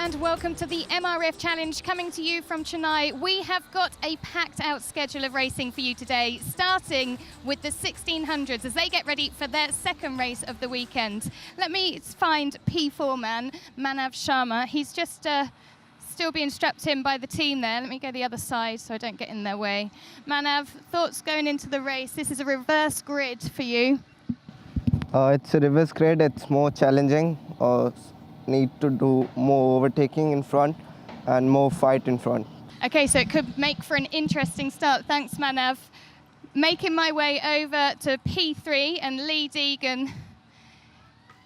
and welcome to the MRF Challenge coming to you from Chennai. We have got a packed out schedule of racing for you today, starting with the 1600s as they get ready for their second race of the weekend. Let me find P4 man, Manav Sharma. He's just still being strapped in by the team there. Let me go the other side so I don't get in their way. Manav, thoughts going into the race? This is a reverse grid for you. It's a reverse grid, it's more challenging. Need to do more overtaking in front and more fight in front. Okay, so it could make for an interesting start. Thanks, Manav. Making my way over to P3 and Lee Deegan.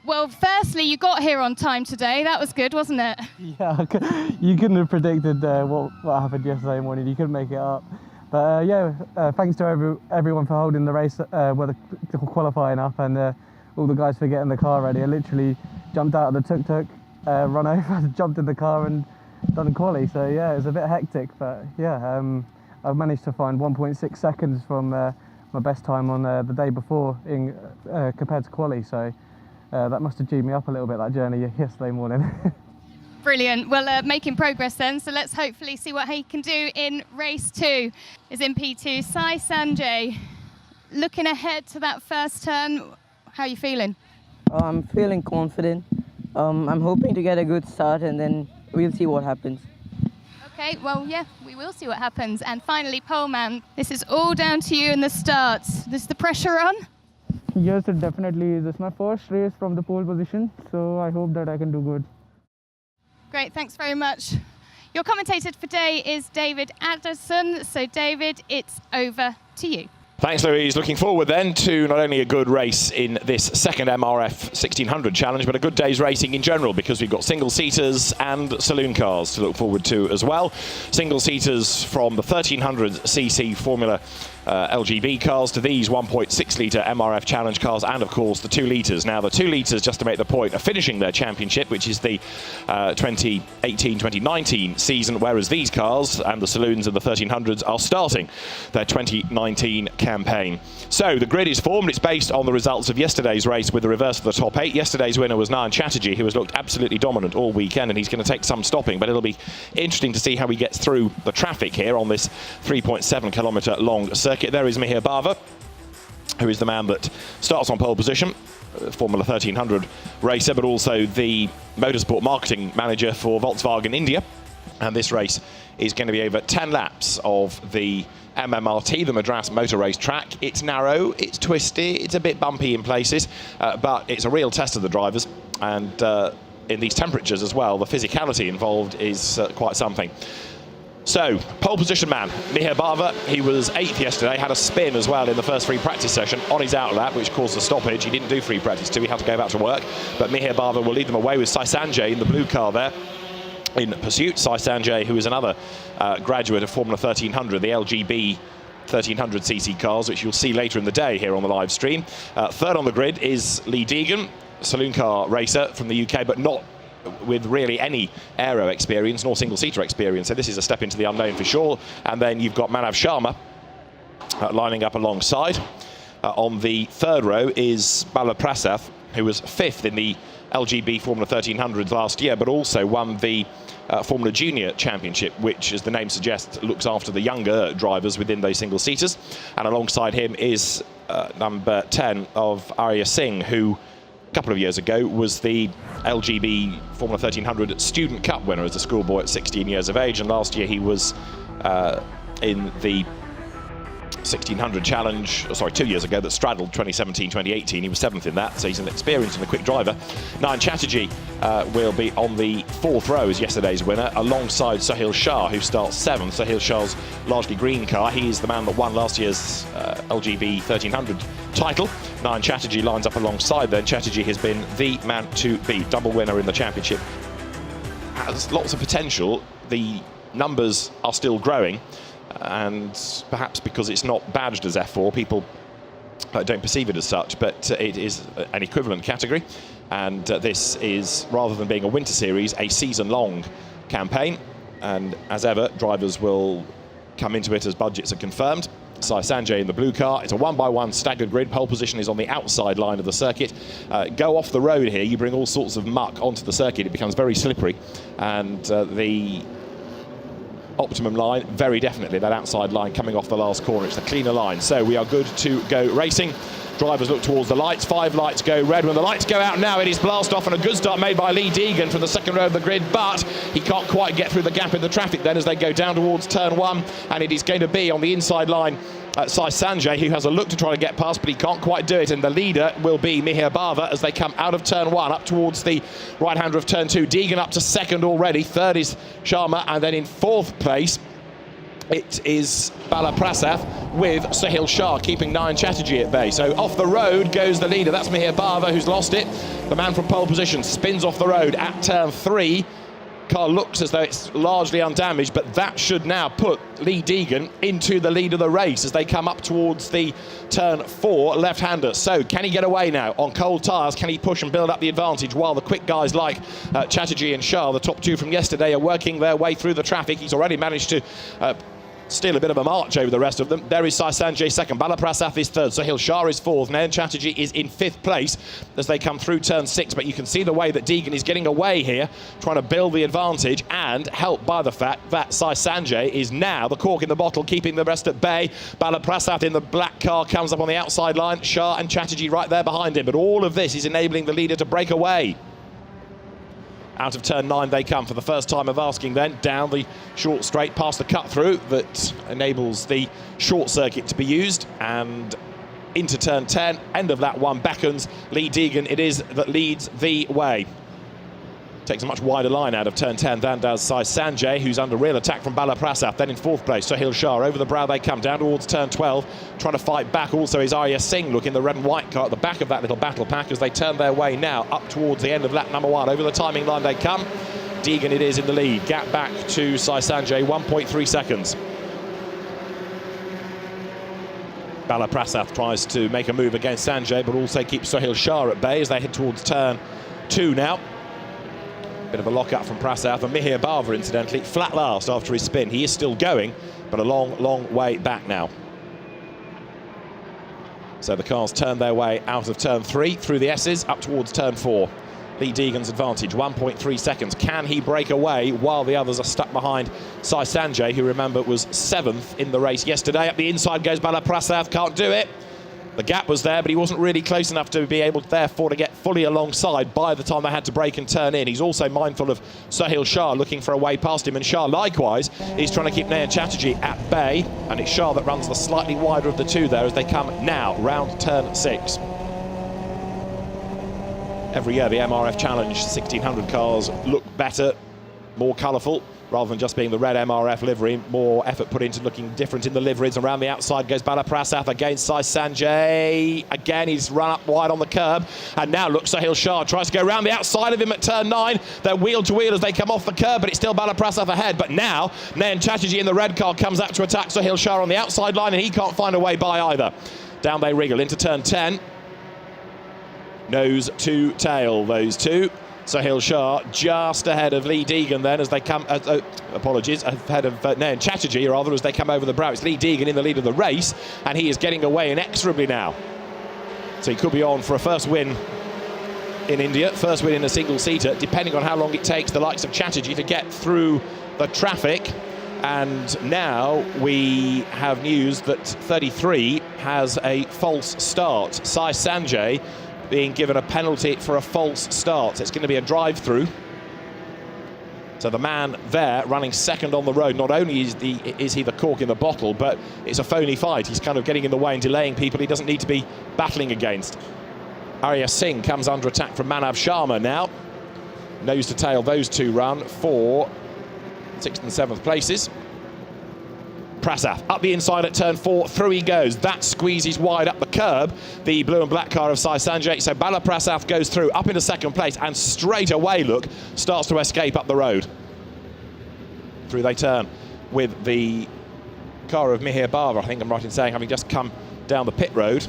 Well, firstly, you got here on time today. That was good, wasn't it? Yeah, you couldn't have predicted what happened yesterday morning. You couldn't make it up. But thanks to everyone for holding the race, qualifying up, and all the guys for getting the car ready. I literally jumped out of the tuk-tuk, run over, jumped in the car and done quali. So yeah, it was a bit hectic, but yeah, I've managed to find 1.6 seconds from my best time on the day before compared to quali. So that must have G'd me up a little bit, that journey yesterday morning. Brilliant. Well, making progress then, so let's hopefully see what he can do in race 2. Is in P2. Sai Sanjay, looking ahead to that first turn, how are you feeling? I'm feeling confident. I'm hoping to get a good start and then we'll see what happens. Okay, well, yeah, we will see what happens. And finally, Poleman, this is all down to you in the starts. Is the pressure on? Yes, it definitely is. It's my first race from the pole position, so I hope that I can do good. Great, thanks very much. Your commentator for today is David Addison. So, David, it's over to you. Thanks, Louise. Looking forward then to not only a good race in this second MRF 1600 challenge, but a good day's racing in general, because we've got single-seaters and saloon cars to look forward to as well. Single-seaters from the 1300cc Formula LGB cars to these 1.6-litre MRF Challenge cars, and of course the 2 litres. Now the 2 litres, just to make the point, are finishing their championship, which is the 2018-2019 season, whereas these cars and the saloons and the 1300s are starting their 2019 campaign. So the grid is formed. It's based on the results of yesterday's race with the reverse of the top 8. Yesterday's winner was Nayan Chatterjee, who has looked absolutely dominant all weekend, and he's going to take some stopping, but it'll be interesting to see how he gets through the traffic here on this 3.7 kilometre long circuit. There is Mihir Bava, who is the man that starts on pole position, Formula 1300 racer, but also the motorsport marketing manager for Volkswagen India. And this race is going to be over 10 laps of the MMRT, the Madras Motor Race Track. It's narrow, it's twisty, it's a bit bumpy in places, but it's a real test of the drivers. And in these temperatures as well, the physicality involved is quite something. So, pole position man, Mihir Bava, he was 8th yesterday, had a spin as well in the first free practice session on his out lap, which caused a stoppage. He didn't do free practice too, he had to go back to work. But Mihir Bava will lead them away with Sai Sanjay in the blue car there in pursuit. Sai Sanjay, who is another graduate of Formula 1300, the LGB 1300cc cars, which you'll see later in the day here on the live stream. Third on the grid is Lee Deegan, saloon car racer from the UK, but not with really any aero experience nor single-seater experience, so this is a step into the unknown for sure. And then you've got Manav Sharma lining up alongside. On the third row is Bala Prasad, who was 5th in the LGB Formula 1300 last year, but also won the Formula Junior Championship, which, as the name suggests, looks after the younger drivers within those single-seaters. And alongside him is number 10 of Arya Singh, who a couple of years ago was the LGB Formula 1300 Student Cup winner as a schoolboy at 16 years of age, and last year he was in the 1600 challenge, 2 years ago, that straddled 2017-2018. He was 7th in that, so he's an experienced and a quick driver. Nayan Chatterjee will be on the 4th row as yesterday's winner, alongside Sahil Shah, who starts 7th. Sahil Shah's largely green car. He is the man that won last year's LGB 1300 title. Nayan Chatterjee lines up alongside then. Chatterjee has been the man to beat, double winner in the championship. Has lots of potential. The numbers are still growing, and perhaps because it's not badged as F4, people don't perceive it as such, but it is an equivalent category. And this is, rather than being a winter series, a season-long campaign. And as ever, drivers will come into it as budgets are confirmed. Sai Sanjay in the blue car. It's a 1x1 staggered grid. Pole position is on the outside line of the circuit. Go off the road here, you bring all sorts of muck onto the circuit. It becomes very slippery, and the optimum line, very definitely that outside line coming off the last corner. It's the cleaner line. So we are good to go racing. Drivers look towards the lights. 5 lights go red. When the lights go out now, it is blast off, and a good start made by Lee Deegan from the second row of the grid, but he can't quite get through the gap in the traffic then as they go down towards turn 1, and it is going to be on the inside line Sai Sanjay, who has a look to try to get past, but he can't quite do it, and the leader will be Mihir Bava as they come out of turn 1 up towards the right-hander of turn 2. Deegan up to second already. Third is Sharma, and then in 4th place it is Bala Prasad with Sahil Shah keeping Nayan Chatterjee at bay. So off the road goes the leader. That's Mihir Bava, who's lost it. The man from pole position spins off the road at turn 3. Car looks as though it's largely undamaged, but that should now put Lee Deegan into the lead of the race as they come up towards the turn 4 left-hander. So can he get away now on cold tyres? Can he push and build up the advantage while the quick guys like Chatterjee and Shah, the top 2 from yesterday, are working their way through the traffic? He's already managed to steal a bit of a march over the rest of them. There is Sai Sanjay second, Bala Prasad is third, Sahil Shah is 4th, Nayan Chatterjee is in 5th place as they come through turn 6, but you can see the way that Deegan is getting away here, trying to build the advantage, and helped by the fact that Sai Sanjay is now the cork in the bottle, keeping the rest at bay. Bala Prasad in the black car comes up on the outside line, Shah and Chatterjee right there behind him, but all of this is enabling the leader to break away. Out of turn 9 they come for the first time of asking then, down the short straight past the cut through that enables the short circuit to be used, and into turn 10, end of that one beckons Lee Deegan it is that leads the way. Takes a much wider line out of turn 10 than does Sai Sanjay, who's under real attack from Bala Prasad. Then in 4th place, Sahil Shah. Over the brow they come, down towards turn 12, trying to fight back. Also is Arya Singh, look in the red and white car at the back of that little battle pack as they turn their way now up towards the end of lap number 1. Over the timing line they come. Deegan it is in the lead. Gap back to Sai Sanjay, 1.3 seconds. Bala Prasad tries to make a move against Sanjay, but also keeps Sahil Shah at bay as they head towards turn 2 now. Bit of a lock-up from Prasad, and Mihir Bava, incidentally, flat last after his spin. He is still going, but a long, long way back now. So the cars turn their way out of turn 3, through the S's, up towards turn 4. Lee Deegan's advantage, 1.3 seconds. Can he break away while the others are stuck behind Sai Sanjay, who, remember, was 7th in the race yesterday? Up the inside goes Bala Prasad, can't do it. The gap was there, but he wasn't really close enough to be able, therefore, to get fully alongside by the time they had to brake and turn in. He's also mindful of Sahil Shah looking for a way past him, and Shah, likewise, is trying to keep Nayan Chatterjee at bay, and it's Shah that runs the slightly wider of the two there as they come now round turn 6. Every year, the MRF Challenge 1600 cars look better, more colourful, rather than just being the red MRF livery. More effort put into looking different in the liveries. Around the outside goes Bala Prasad against Sai Sanjay. Again, he's run up wide on the curb. And now look, Sahil Shah tries to go around the outside of him at turn 9. They're wheel to wheel as they come off the curb, but it's still Bala Prasad ahead. But now, Nayan Chatterjee in the red car comes up to attack Sahil Shah on the outside line, and he can't find a way by either. Down they wriggle into turn 10. Nose to tail, those two. Sahil Shah just ahead of Lee Deegan then as they come, ahead of Nayan Chatterjee, rather, as they come over the brow. It's Lee Deegan in the lead of the race, and he is getting away inexorably now. So he could be on for a first win in India, first win in a single-seater, depending on how long it takes the likes of Chatterjee to get through the traffic. And now we have news that 33 has a false start. Sai Sanjay being given a penalty for a false start. It's going to be a drive-through. So the man there running second on the road, not only is he the cork in the bottle, but it's a phony fight. He's kind of getting in the way and delaying people he doesn't need to be battling against. Arya Singh comes under attack from Manav Sharma now. Nose to tail, those two run for 6th and 7th places. Prasad up the inside at turn 4, through he goes. That squeezes wide up the curb, the blue and black car of Sai Sanjay. So Bala Prasad goes through, up into 2nd place, and straight away, look, starts to escape up the road. Through they turn with the car of Mihir Bava, I think I'm right in saying, having just come down the pit road.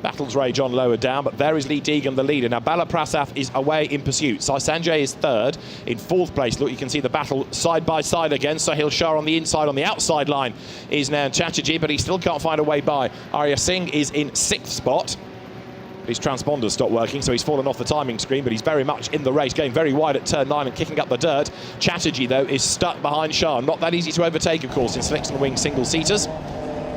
Battles rage on lower down, but there is Lee Deegan, the leader. Now Bala Prasad is away in pursuit. Sai Sanjay is third. In fourth place, look, you can see the battle side by side again. Sahil Shah on the inside, on the outside line is Nayan Chatterjee, but he still can't find a way by. Arya Singh is in sixth spot. His transponders stopped working, so he's fallen off the timing screen, but he's very much in the race, going very wide at turn 9 and kicking up the dirt. Chatterjee, though, is stuck behind Shah. Not that easy to overtake, of course, in Slicks and Wing single-seaters.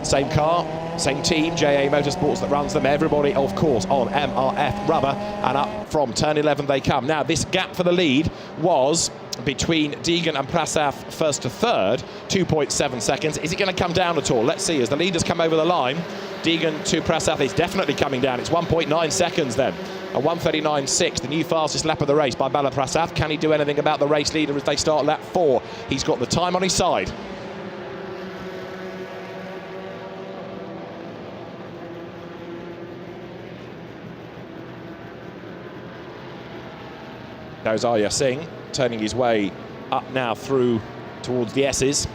Same car, same team, JA Motorsports that runs them. Everybody, of course, on MRF rubber, and up from turn 11 they come. Now, this gap for the lead was between Deegan and Prasad first to third, 2.7 seconds. Is it going to come down at all? Let's see. As the leaders come over the line, Deegan to Prasad is definitely coming down. It's 1.9 seconds then. A 1:39.6, the new fastest lap of the race by Bala Prasad. Can he do anything about the race leader as they start lap 4? He's got the time on his side. There's Arya Singh turning his way up now through towards the S's.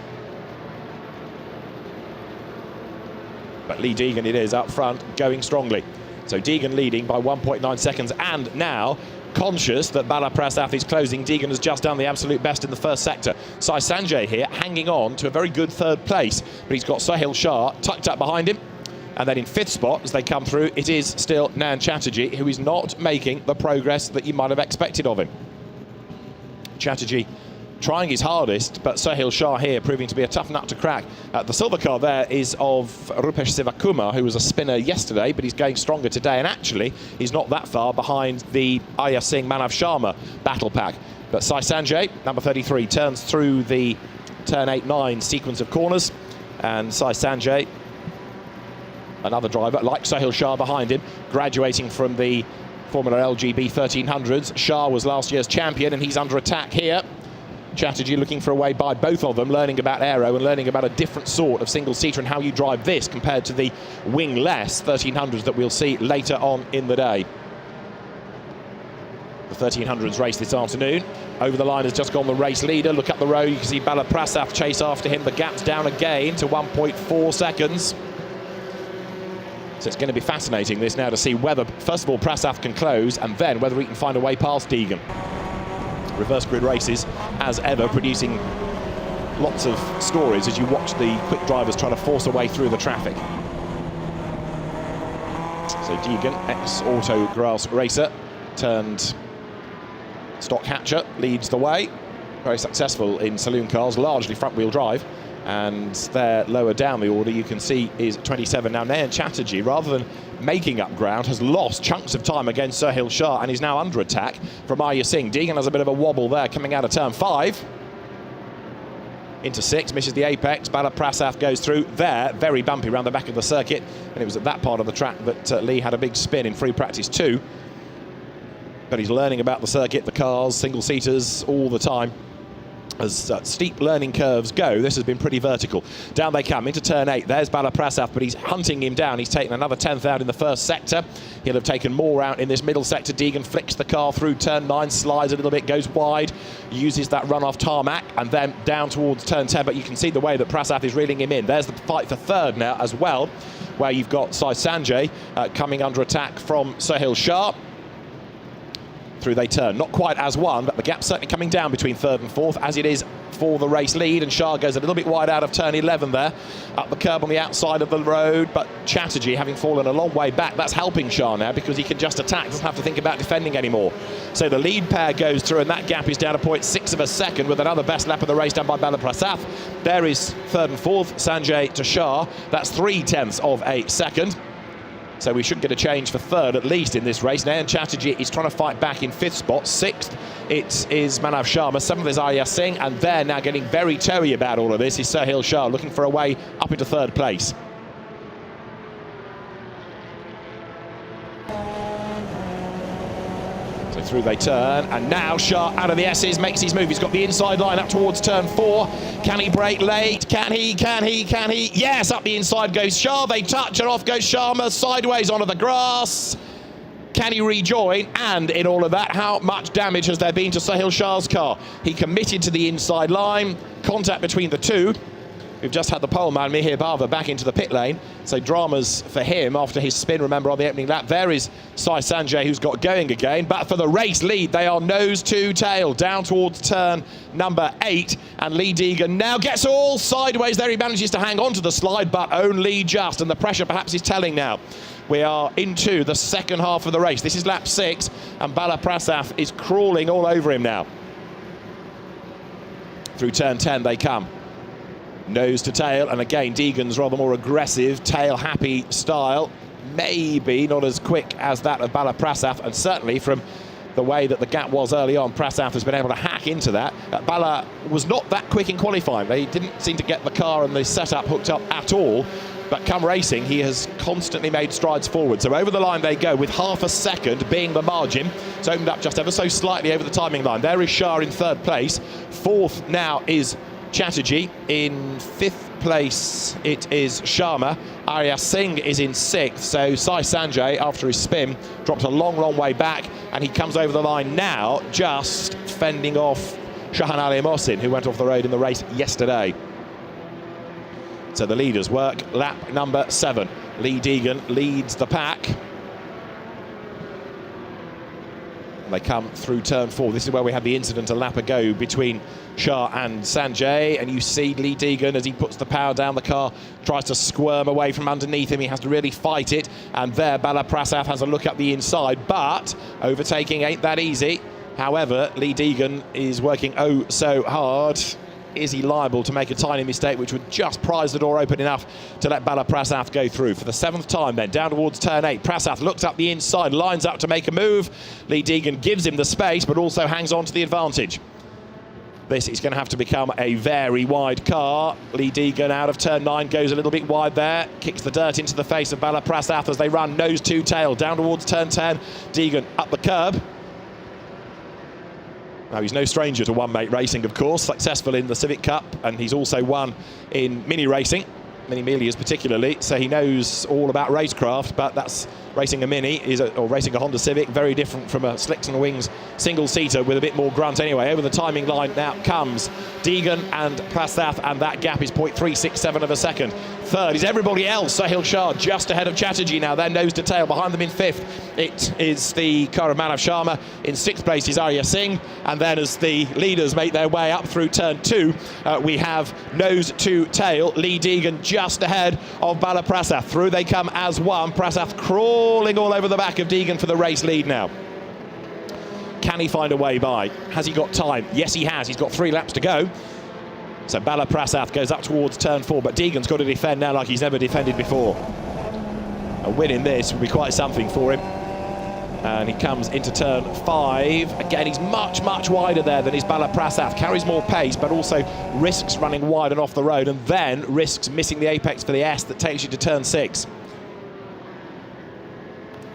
But Lee Deegan it is up front, going strongly. So Deegan leading by 1.9 seconds, and now conscious that Bala Prasad is closing. Deegan has just done the absolute best in the first sector. Sai Sanjay here hanging on to a very good third place, but he's got Sahil Shah tucked up behind him. And then in fifth spot, as they come through, it is still Nayan Chatterjee, who is not making the progress that you might have expected of him. Chatterjee trying his hardest, but Sahil Shah here proving to be a tough nut to crack. The silver car there is of Rupesh Sivakumar, who was a spinner yesterday, but he's going stronger today, and actually he's not that far behind the Arya Singh Manav Sharma battle pack. But Sai Sanjay, number 33, turns through the turn 8-9 sequence of corners, and Sai Sanjay, another driver like Sahil Shah behind him, graduating from the Formula LGB 1300s. Shah was last year's champion, and he's under attack here. Chatterjee looking for a way by both of them, learning about aero and learning about a different sort of single-seater and how you drive this compared to the wingless 1300s that we'll see later on in the day. The 1300s race this afternoon. Over the line has just gone the race leader. Look up the road, you can see Bala Prasad chase after him. The gap's down again to 1.4 seconds. So it's going to be fascinating this now to see whether, first of all, Prasad can close, and then whether he can find a way past Deegan. Reverse grid races, as ever, producing lots of stories as you watch the quick drivers trying to force a way through the traffic. So Deegan, ex-auto grass racer, turned stock hatcher, leads the way. Very successful in saloon cars, largely front-wheel drive. And there, lower down the order, you can see is 27. Now, Nayan Chatterjee, rather than making up ground, has lost chunks of time against Sahil Shah and is now under attack from Arya Singh. Deegan has a bit of a wobble there coming out of turn 5. Into 6, misses the apex. Bala Prasad goes through there, very bumpy around the back of the circuit. And it was at that part of the track that Lee had a big spin in free practice 2. But he's learning about the circuit, the cars, single-seaters, all the time. As steep learning curves go, this has been pretty vertical. Down they come into turn 8. There's Bala Prasad, but he's hunting him down. He's taken another 10th out in the first sector. He'll have taken more out in this middle sector. Deegan flicks the car through turn 9, slides a little bit, goes wide, uses that run-off tarmac, and then down towards turn 10. But you can see the way that Prasad is reeling him in. There's the fight for third now as well, where you've got Sai Sanjay coming under attack from Sahil Shah. Through they turn, not quite as one, but the gap's certainly coming down between third and fourth, as it is for the race lead, and Shah goes a little bit wide out of turn 11 there, up the curb on the outside of the road, but Chatterjee, having fallen a long way back, that's helping Shah now because he can just attack, doesn't have to think about defending anymore. So the lead pair goes through, and that gap is down to 0.6 of a second with another best lap of the race done by Bala Prasad. There is third and fourth, Sanjay to Shah. That's 0.3 of a second. So we should get a change for third, at least, in this race. Nayan Chatterjee is trying to fight back in fifth spot. Sixth, it is Manav Sharma. Seventh is Arya Singh. And there, now getting very toey about all of this, is Sahil Shah, looking for a way up into third place. So through they turn, and now Shah out of the S's, makes his move. He's got the inside line up towards turn 4. Can he brake late? Can he? Yes, up the inside goes Shah. They touch, and off goes Sharma, sideways onto the grass. Can he rejoin? And in all of that, how much damage has there been to Sahil Shah's car? He committed to the inside line, contact between the two. We've just had the poleman, Mihir Bava, back into the pit lane. So dramas for him after his spin, remember, on the opening lap. There is Sai Sanjay, who's got going again. But for the race lead, they are nose to tail down towards turn number 8. And Lee Deegan now gets all sideways there. He manages to hang on to the slide, but only just. And the pressure perhaps is telling now. We are into the second half of the race. This is lap 6, and Bala Prasad is crawling all over him now. Through turn 10 they come. Nose to tail, and again Deegan's rather more aggressive, tail-happy style. Maybe not as quick as that of Bala Prasad, and certainly from the way that the gap was early on, Prasad has been able to hack into that. Bala was not that quick in qualifying. They didn't seem to get the car and the setup hooked up at all. But come racing, he has constantly made strides forward. So over the line they go, with half a second being the margin. It's opened up just ever so slightly over the timing line. There is Shah in 3rd place. 4th now is Chatterjee. In 5th place it is Sharma. Arya Singh is in 6th. So Sai Sanjay, after his spin, dropped a long way back, and he comes over the line now, just fending off Shahan Ali Mohsin, who went off the road in the race yesterday. So the leaders work lap number 7. Lee Deegan leads the pack. And they come through turn 4. This is where we had the incident a lap ago between Shah and Sanjay. And you see Lee Deegan, as he puts the power down the car, tries to squirm away from underneath him. He has to really fight it. And there, Bala Prasad has a look up the inside. But overtaking ain't that easy. However, Lee Deegan is working oh so hard. Is he liable to make a tiny mistake which would just prise the door open enough to let Bala Prasad go through? For the 7th time then, down towards turn 8, Prasad looks up the inside, lines up to make a move. Lee Deegan gives him the space, but also hangs on to the advantage. This is going to have to become a very wide car. Lee Deegan out of turn 9 goes a little bit wide there, kicks the dirt into the face of Bala Prasad as they run nose to tail down towards turn 10. Deegan up the curb. Now, he's no stranger to one-mate racing, of course, successful in the Civic Cup, and he's also won in mini racing, mini Melias particularly, so he knows all about racecraft, but that's racing a Mini, or racing a Honda Civic, very different from a Slicks and Wings single-seater with a bit more grunt anyway. Over the timing line now comes Deegan and Prasad, and that gap is 0.367 of a second. 3rd is everybody else. Sahil Shah just ahead of Chatterjee now. They're nose to tail. Behind them in 5th, it is the car of Manav Sharma. In 6th place is Arya Singh. And then as the leaders make their way up through turn 2, we have nose to tail. Lee Deegan just ahead of Bala Prasad. Through they come as one. Prasad crawling all over the back of Deegan for the race lead now. Can he find a way by? Has he got time? Yes, he has. He's got 3 laps to go. So Bala Prasad goes up towards turn 4, but Deegan's got to defend now like he's never defended before. A win in this would be quite something for him. And he comes into turn 5. Again, he's much wider there than his Bala Prasad. Carries more pace, but also risks running wide and off the road, and then risks missing the apex for the S that takes you to turn 6.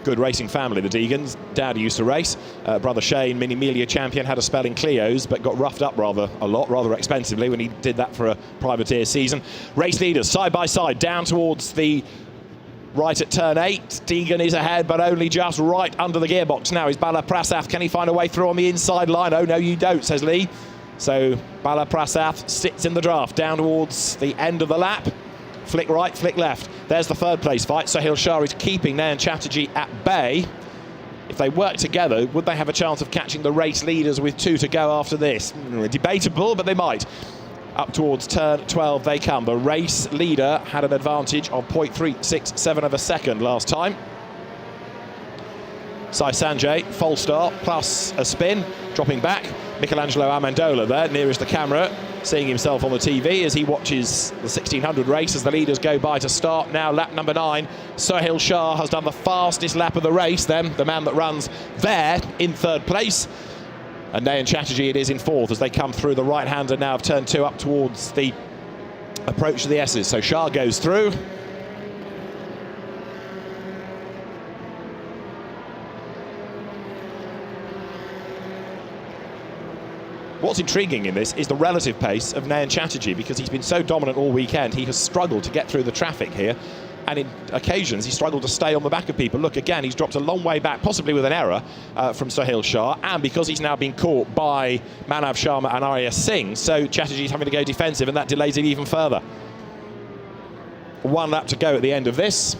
Good racing family, the Deegans. Dad used to race. Brother Shane, Mini Melia champion, had a spell in Clio's, but got roughed up rather expensively when he did that for a privateer season. Race leaders side by side down towards the right at turn 8. Deegan is ahead, but only just right under the gearbox. Now is Bala Prasad. Can he find a way through on the inside line? Oh, no, you don't, says Lee. So Bala Prasad sits in the draft down towards the end of the lap. Flick right, flick left. There's the 3rd place fight. Sahil Shah is keeping Nayan Chatterjee at bay. If they work together, would they have a chance of catching the race leaders with 2 to go after this? Debatable, but they might. Up towards turn 12 they come. The race leader had an advantage of 0.367 of a second last time. Sai Sanjay, false start, plus a spin, dropping back. Michelangelo Amendola there, nearest the camera, seeing himself on the TV as he watches the 1600 race as the leaders go by to start. Now lap number 9, Sahil Shah has done the fastest lap of the race then, the man that runs there in 3rd place. And Nayan Chatterjee it is in 4th as they come through the right-hander now of turn 2 up towards the approach to the S's. So Shah goes through. What's intriguing in this is the relative pace of Nayan Chatterjee, because he's been so dominant all weekend. He has struggled to get through the traffic here, and in occasions he struggled to stay on the back of people. Look, again, he's dropped a long way back, possibly with an error from Sahil Shah, and because he's now been caught by Manav Sharma and Arya Singh, so Chatterjee's having to go defensive, and that delays it even further. 1 lap to go at the end of this.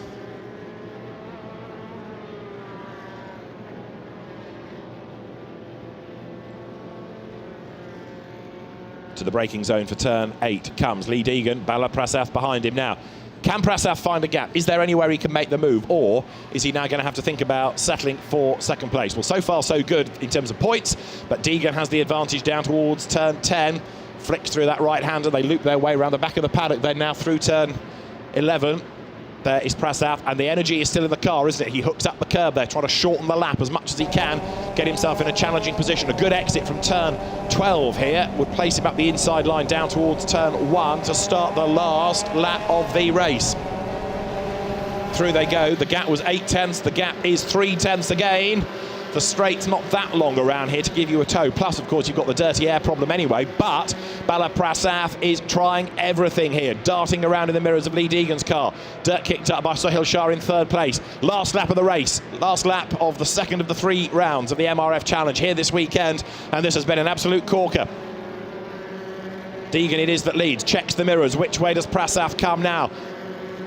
To the braking zone for turn 8 comes Lee Deegan, Bala Prasath behind him now. Can Prasath find a gap? Is there anywhere he can make the move, or is he now going to have to think about settling for second place? Well, so far so good in terms of points, but Deegan has the advantage down towards turn 10. Flicks through that right-hander, they loop their way around the back of the paddock. They're now through turn 11. There is Prasath, and the energy is still in the car, isn't it? He hooks up the curb there, trying to shorten the lap as much as he can, get himself in a challenging position. A good exit from turn 12 here would place him up the inside line down towards turn 1 to start the last lap of the race. Through they go. The gap was 8 tenths. The gap is 3 tenths again. The straight's not that long around here to give you a tow. Plus, of course, you've got the dirty air problem anyway. But Bala Prasath is trying everything here, darting around in the mirrors of Lee Deegan's car. Dirt kicked up by Sohail Shah in 3rd place. Last lap of the race. Last lap of the 2nd of the 3 rounds of the MRF Challenge here this weekend. And this has been an absolute corker. Deegan it is that leads. Checks the mirrors. Which way does Prasath come now?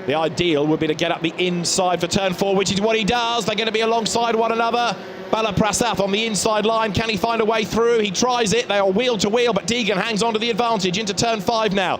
The ideal would be to get up the inside for turn 4, which is what he does. They're going to be alongside one another. Bala Prasath on the inside line. Can he find a way through? He tries it. They are wheel to wheel, but Deegan hangs on to the advantage into turn 5 now.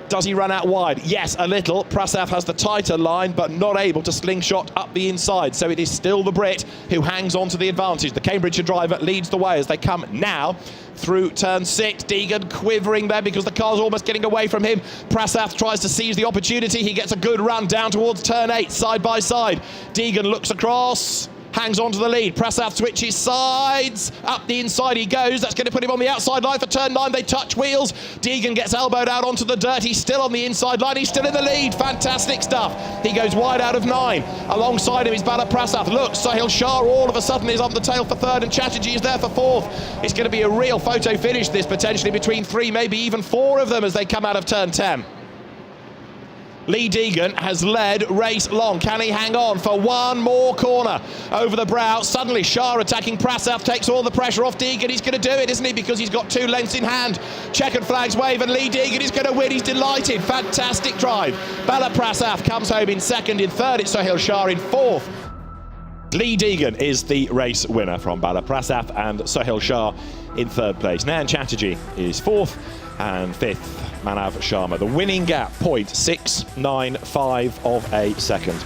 Does he run out wide? Yes, a little. Prasath has the tighter line, but not able to slingshot up the inside. So it is still the Brit who hangs on to the advantage. The Cambridgeshire driver leads the way as they come now through turn 6. Deegan quivering there because the car's almost getting away from him. Prasath tries to seize the opportunity. He gets a good run down towards turn 8, side by side. Deegan looks across, hangs on to the lead. Prasath switches sides. Up the inside he goes. That's going to put him on the outside line for turn 9. They touch wheels. Deegan gets elbowed out onto the dirt. He's still on the inside line. He's still in the lead. Fantastic stuff. He goes wide out of 9. Alongside him is Bala Prasath. Look, Sohail Shah all of a sudden is on the tail for 3rd, and Chatterjee is there for 4th. It's going to be a real photo finish, this, potentially between 3, maybe even 4 of them as they come out of turn 10. Lee Deegan has led race long. Can he hang on for one more corner over the brow? Suddenly Shah attacking Prasath takes all the pressure off Deegan. He's going to do it, isn't he? Because he's got 2 lengths in hand. Checkered flags wave, and Lee Deegan is going to win. He's delighted. Fantastic drive. Bala Prasath comes home in 2nd. In 3rd, it's Sohail Shah in 4th. Lee Deegan is the race winner from Bala Prasath, and Sohail Shah in 3rd place. Nan Chatterjee is 4th, and 5th, Manav Sharma. The winning gap, 0.695 of a second.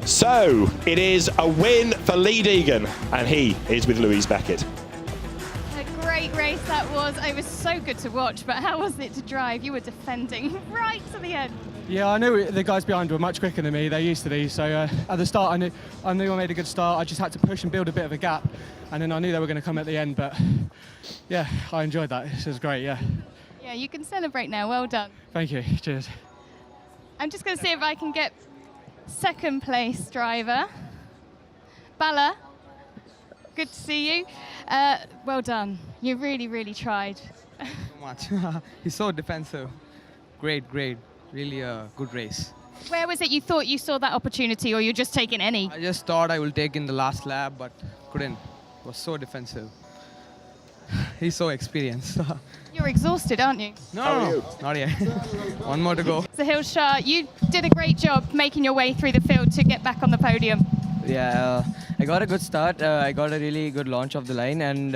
So it is a win for Lee Deegan, and he is with Louise Beckett. A great race that was. It was so good to watch, but how was it to drive? You were defending right to the end. Yeah, I knew the guys behind were much quicker than me. They're used to these. So at the start, I knew I made a good start. I just had to push and build a bit of a gap, and then I knew they were going to come at the end. But yeah, I enjoyed that. This was great. Yeah. Yeah, you can celebrate now. Well done. Thank you. Cheers. I'm just going to see if I can get 2nd place driver. Bala, good to see you. Well done. You really, really tried. So much. He's so defensive. Great. Really a good race. Where was it you thought you saw that opportunity, or you're just taking any? I just thought I will take in the last lap, but couldn't. Was so defensive. He's so experienced. You're exhausted, aren't you? No, not yet. One more to go. Sohail Shah, you did a great job making your way through the field to get back on the podium. Yeah, I got a good start. I got a really good launch of the line, and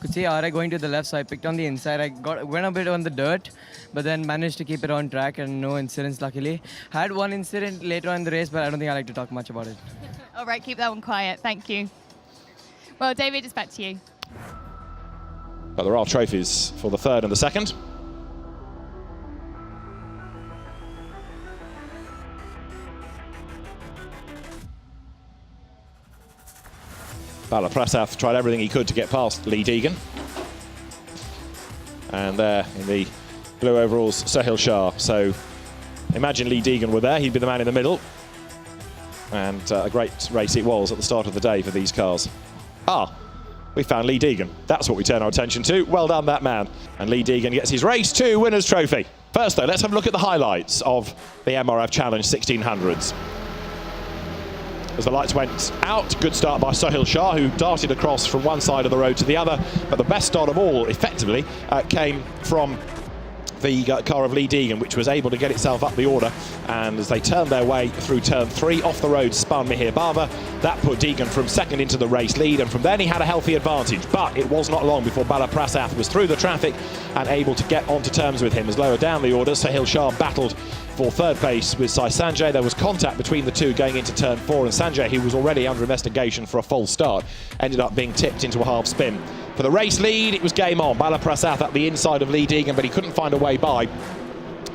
could see RI going to the left, so I picked on the inside. I went a bit on the dirt, but then managed to keep it on track and no incidents, luckily. Had one incident later on in the race, but I don't think I like to talk much about it. All right, keep that one quiet. Thank you. Well, David, it's back to you. But there are trophies for the 3rd and the 2nd. Bala Prasath tried everything he could to get past Lee Deegan. And there in the blue overalls, Sohail Shah. So imagine Lee Deegan were there, he'd be the man in the middle. And a great race it was at the start of the day for these cars. We found Lee Deegan. That's what we turn our attention to. Well done, that man. And Lee Deegan gets his Race 2 Winners' Trophy. First, though, let's have a look at the highlights of the MRF Challenge 1600s. As the lights went out, good start by Sohail Shah, who darted across from one side of the road to the other. But the best start of all, effectively, came from the car of Lee Deegan, which was able to get itself up the order, and as they turned their way through turn 3, off the road spun Mihir Bava. That put Deegan from second into the race lead, and from then he had a healthy advantage, but it was not long before Bala Prasad was through the traffic and able to get onto terms with him. As lower down the order, Sahil Shah battled for third place with Sai Sanjay. There was contact between the two going into turn 4, and Sanjay, who was already under investigation for a false start, ended up being tipped into a half spin. For the race lead, it was game on. Bala Prasad at the inside of Lee Deegan, but he couldn't find a way by.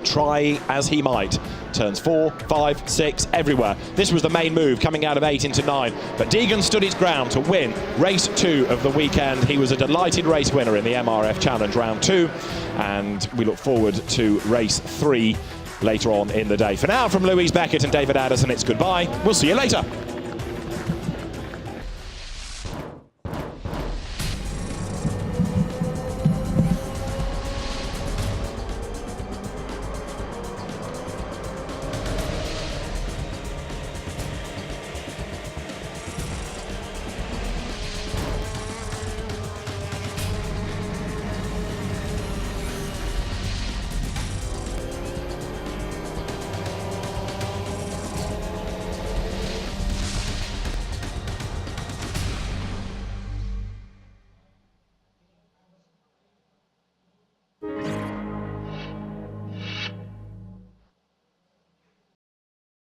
Try as he might. Turns 4, 5, 6, everywhere. This was the main move coming out of 8 into 9. But Deegan stood his ground to win race 2 of the weekend. He was a delighted race winner in the MRF Challenge round 2. And we look forward to race 3 later on in the day. For now, from Louise Beckett and David Addison, it's goodbye. We'll see you later.